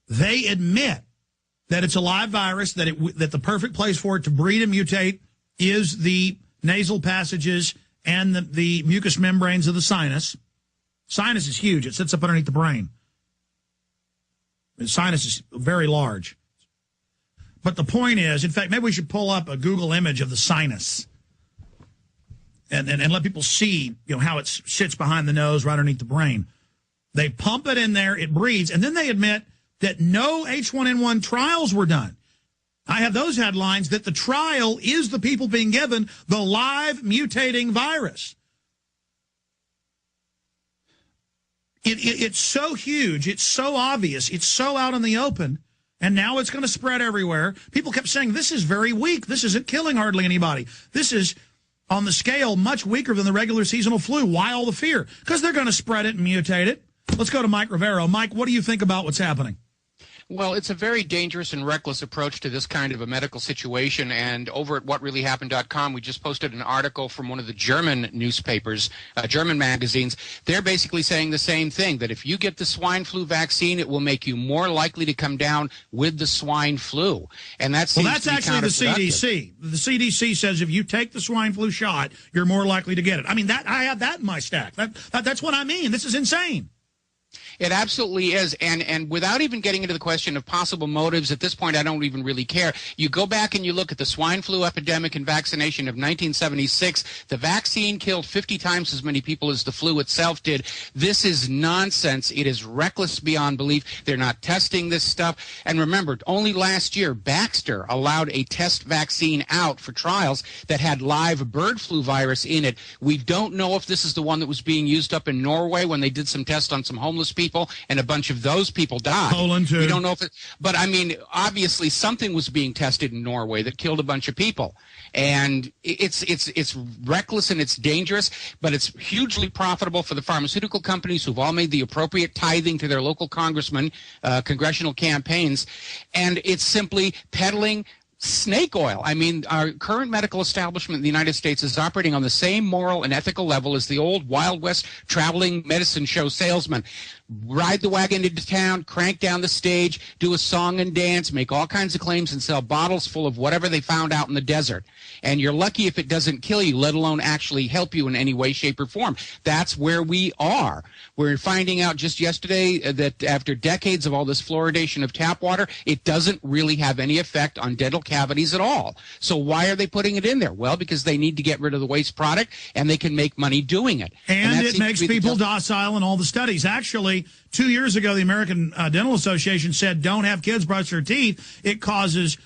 They admit that it's a live virus, that the perfect place for it to breed and mutate is the nasal passages and the mucous membranes of the sinus. Sinus is huge. It sits up underneath the brain. The sinus is very large. But the point is, in fact, maybe we should pull up a Google image of the sinus and let people see, how it sits behind the nose right underneath the brain. They pump it in there, it breeds, and then they admit that no H1N1 trials were done. I have those headlines that the trial is the people being given the live mutating virus. It's so huge, it's so obvious, it's so out in the open, and now it's going to spread everywhere. People kept saying, this is very weak, this isn't killing hardly anybody. This is, on the scale, much weaker than the regular seasonal flu. Why all the fear? Because they're going to spread it and mutate it. Let's go to Mike Rivero. Mike, what do you think about what's happening? Well, it's a very dangerous and reckless approach to this kind of a medical situation. And over at whatreallyhappened.com, we just posted an article from one of the German newspapers, German magazines. They're basically saying the same thing, that if you get the swine flu vaccine, it will make you more likely to come down with the swine flu. And that's actually the CDC. The CDC says if you take the swine flu shot, you're more likely to get it. I mean, I have that in my stack. That's what I mean. This is insane. It absolutely is. And without even getting into the question of possible motives, at this point, I don't even really care. You go back and you look at the swine flu epidemic and vaccination of 1976. The vaccine killed 50 times as many people as the flu itself did. This is nonsense. It is reckless beyond belief. They're not testing this stuff. And remember, only last year, Baxter allowed a test vaccine out for trials that had live bird flu virus in it. We don't know if this is the one that was being used up in Norway when they did some tests on some homeless people, and a bunch of those people died. Poland too. We don't know if it, but I mean, obviously something was being tested in Norway that killed a bunch of people. And it's reckless and it's dangerous, but it's hugely profitable for the pharmaceutical companies who've all made the appropriate tithing to their local congressmen, congressional campaigns, and it's simply peddling snake oil. I mean, our current medical establishment in the United States is operating on the same moral and ethical level as the old Wild West traveling medicine show salesman. Ride the wagon into town, crank down the stage, do a song and dance, make all kinds of claims, and sell bottles full of whatever they found out in the desert. And you're lucky if it doesn't kill you, let alone actually help you in any way, shape, or form. That's where we are. We're finding out just yesterday that after decades of all this fluoridation of tap water, it doesn't really have any effect on dental cavities at all. So why are they putting it in there? Well, because they need to get rid of the waste product, and they can make money doing it. And it makes people docile in all the studies. Actually, 2 years ago, the American Dental Association said don't have kids brush their teeth. It causes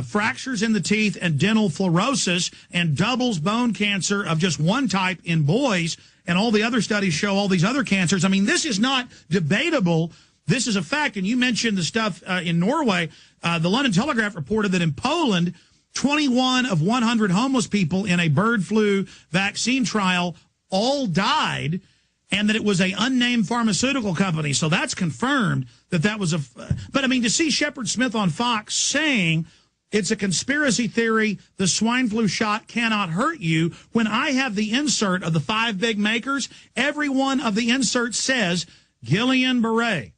fractures in the teeth and dental fluorosis and doubles bone cancer of just one type in boys. And all the other studies show all these other cancers. I mean, this is not debatable. This is a fact. And you mentioned the stuff in Norway. The London Telegraph reported that in Poland, 21 of 100 homeless people in a bird flu vaccine trial all died, and that it was a unnamed pharmaceutical company. So that's confirmed that was but I mean, to see Shepard Smith on Fox saying it's a conspiracy theory, the swine flu shot cannot hurt you, when I have the insert of the 5 big makers, every one of the inserts says Guillain-Barré.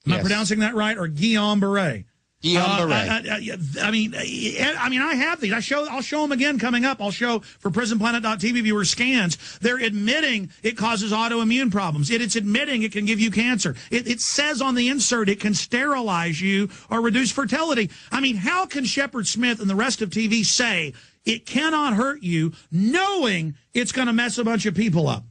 Am I pronouncing that right? Or Guillain-Barré? Guillain-Barré. I mean, I have these. I'll show them again coming up. I'll show for PrisonPlanet.tv viewer scans. They're admitting it causes autoimmune problems. It's admitting it can give you cancer. It says on the insert it can sterilize you or reduce fertility. I mean, how can Shepard Smith and the rest of TV say it cannot hurt you, knowing it's going to mess a bunch of people up?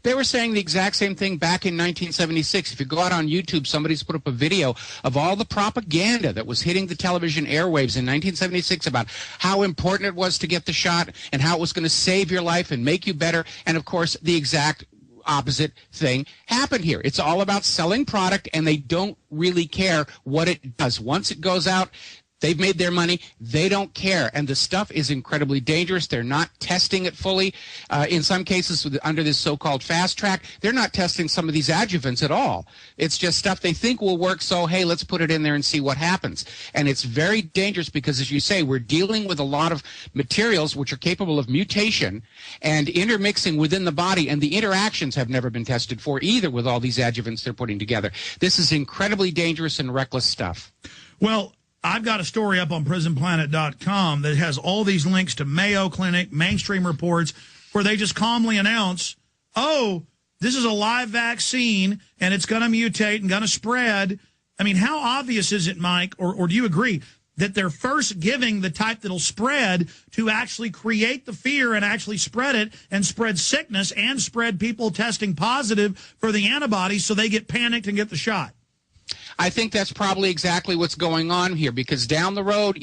They were saying the exact same thing back in 1976. If you go out on YouTube, somebody's put up a video of all the propaganda that was hitting the television airwaves in 1976 about how important it was to get the shot and how it was going to save your life and make you better. And, of course, the exact opposite thing happened here. It's all about selling product, and they don't really care what it does. Once it goes out, They've made their money. They don't care. And the stuff is incredibly dangerous. They're not testing it fully. In some cases, under this so-called fast track, they're not testing some of these adjuvants at all. It's just stuff they think will work, so, hey, let's put it in there and see what happens. And it's very dangerous because, as you say, we're dealing with a lot of materials which are capable of mutation and intermixing within the body, and the interactions have never been tested for either with all these adjuvants they're putting together. This is incredibly dangerous and reckless stuff. Well, I've got a story up on prisonplanet.com that has all these links to Mayo Clinic, mainstream reports, where they just calmly announce, oh, this is a live vaccine, and it's going to mutate and going to spread. I mean, how obvious is it, Mike, or do you agree, that they're first giving the type that'll spread to actually create the fear and actually spread it and spread sickness and spread people testing positive for the antibodies so they get panicked and get the shot? I think that's probably exactly what's going on here, because down the road,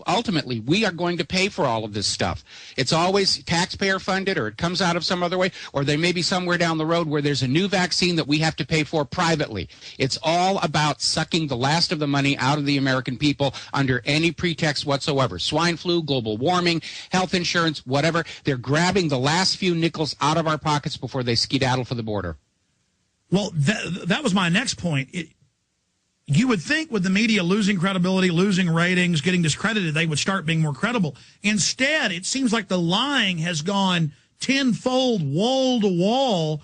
ultimately, we are going to pay for all of this stuff. It's always taxpayer funded, or it comes out of some other way, or there may be somewhere down the road where there's a new vaccine that we have to pay for privately. It's all about sucking the last of the money out of the American people under any pretext whatsoever. Swine flu, global warming, health insurance, whatever. They're grabbing the last few nickels out of our pockets before they skedaddle for the border. Well, that was my next point. You would think with the media losing credibility, losing ratings, getting discredited, they would start being more credible. Instead, it seems like the lying has gone tenfold, wall to wall,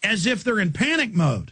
as if they're in panic mode.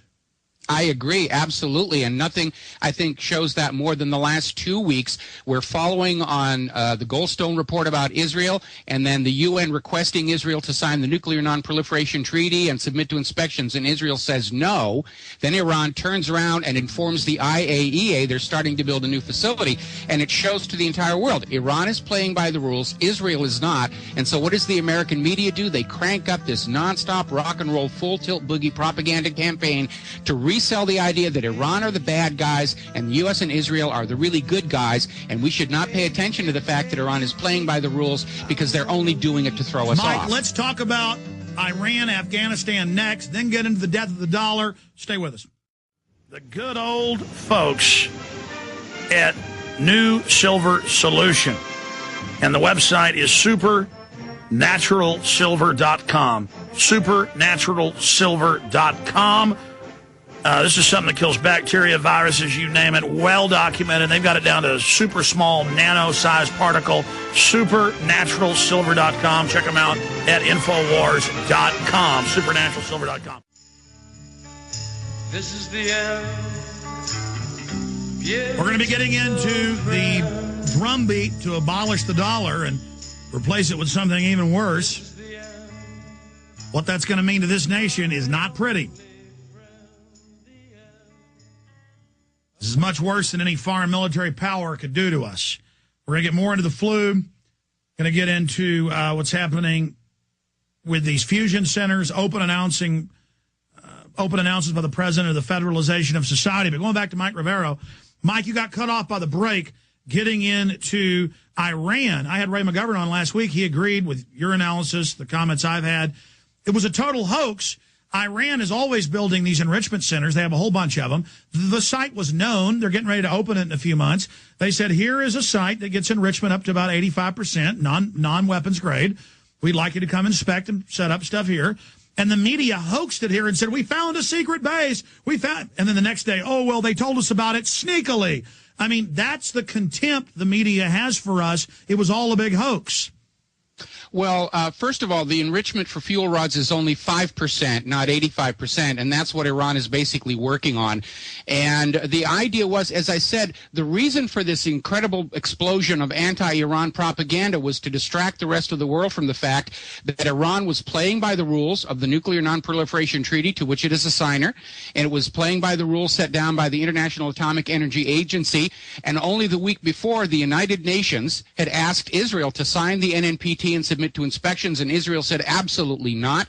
I agree, absolutely, and nothing, I think, shows that more than the last 2 weeks. We're following on the Goldstone report about Israel, and then the UN requesting Israel to sign the Nuclear Non-Proliferation Treaty and submit to inspections, and Israel says no. Then Iran turns around and informs the IAEA they're starting to build a new facility, and it shows to the entire world. Iran is playing by the rules, Israel is not, and so what does the American media do? They crank up this nonstop rock and roll, full-tilt boogie propaganda campaign to resell the idea that Iran are the bad guys and the U.S. and Israel are the really good guys, and we should not pay attention to the fact that Iran is playing by the rules because they're only doing it to throw us off. Mike, let's talk about Iran, Afghanistan next, then get into the death of the dollar. Stay with us. The good old folks at New Silver Solution, and the website is supernaturalsilver.com. Supernaturalsilver.com. This is something that kills bacteria, viruses, you name it, well documented. They've got it down to a super small nano-sized particle. Supernaturalsilver.com. Check them out at Infowars.com. Supernaturalsilver.com. This is the end. Yeah. We're going to be getting into the drumbeat to abolish the dollar and replace it with something even worse. What that's going to mean to this nation is not pretty. This is much worse than any foreign military power could do to us. We're going to get more into the flu. Going to get into what's happening with these fusion centers, open announcements by the president of the federalization of society. But going back to Mike Rivero, Mike, you got cut off by the break getting into Iran. I had Ray McGovern on last week. He agreed with your analysis, the comments I've had. It was a total hoax. Iran is always building these enrichment centers. They have a whole bunch of them. The site was known. They're getting ready to open it in a few months. They said, here is a site that gets enrichment up to about 85%, non-weapons grade. We'd like you to come inspect and set up stuff here. And the media hoaxed it here and said, we found a secret base. And then the next day, oh, well, they told us about it sneakily. I mean, that's the contempt the media has for us. It was all a big hoax. Well, first of all, the enrichment for fuel rods is only 5%, not 85%, and that's what Iran is basically working on. And the idea was, as I said, the reason for this incredible explosion of anti-Iran propaganda was to distract the rest of the world from the fact that Iran was playing by the rules of the Nuclear Non-Proliferation Treaty, to which it is a signer, and it was playing by the rules set down by the International Atomic Energy Agency. And only the week before, the United Nations had asked Israel to sign the NNPT and submit to inspections, and Israel said absolutely not.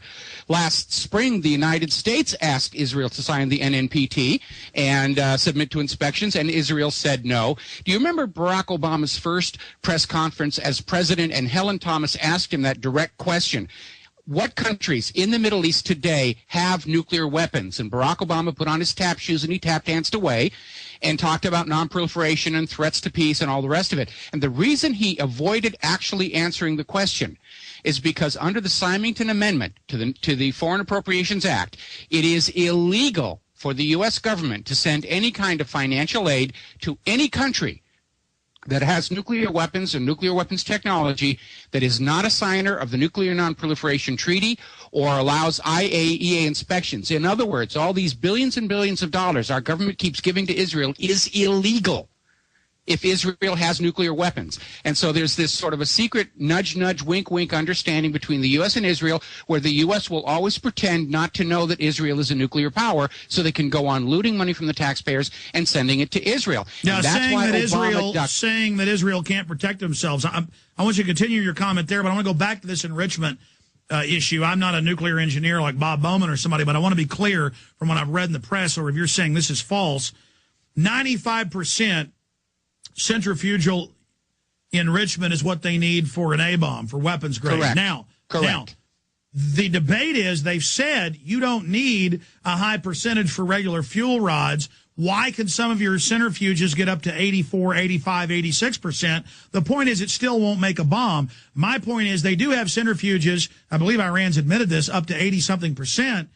Last spring, the United States asked Israel to sign the NNPT and submit to inspections, and Israel said no. Do you remember Barack Obama's first press conference as president, and Helen Thomas asked him that direct question? what countries in the Middle East today have nuclear weapons? And Barack Obama put on his tap shoes and he tap danced away and talked about nonproliferation and threats to peace and all the rest of it. And the reason he avoided actually answering the question is because under the Symington Amendment to the Foreign Appropriations Act, it is illegal for the U.S. government to send any kind of financial aid to any country that has nuclear weapons and nuclear weapons technology that is not a signer of the Nuclear Nonproliferation Treaty or allows IAEA inspections. In other words, all these billions and billions of dollars our government keeps giving to Israel is illegal if Israel has nuclear weapons. And so there's this sort of a secret nudge, nudge, wink, wink understanding between the U.S. and Israel where the U.S. will always pretend not to know that Israel is a nucler power so they can go on looting money from the taxpayers and sending it to Israel. Now, and that's saying that Israel can't protect themselves. I want you to continue your comment there, but I want to go back to this enrichment issue. I'm not a nuclear engineer like Bob Bowman or somebody, but I want to be clear from what I've read in the press, or if you're saying this is false, 95% centrifugal enrichment is what they need for an A-bomb, for weapons grade. Correct. Now, the debate is they've said you don't need a high percentage for regular fuel rods. Why can some of your centrifuges get up to 84, 85, 86%? The point is it still won't make a bomb. My point is they do have centrifuges, I believe Iran's admitted this, up to 80-something%.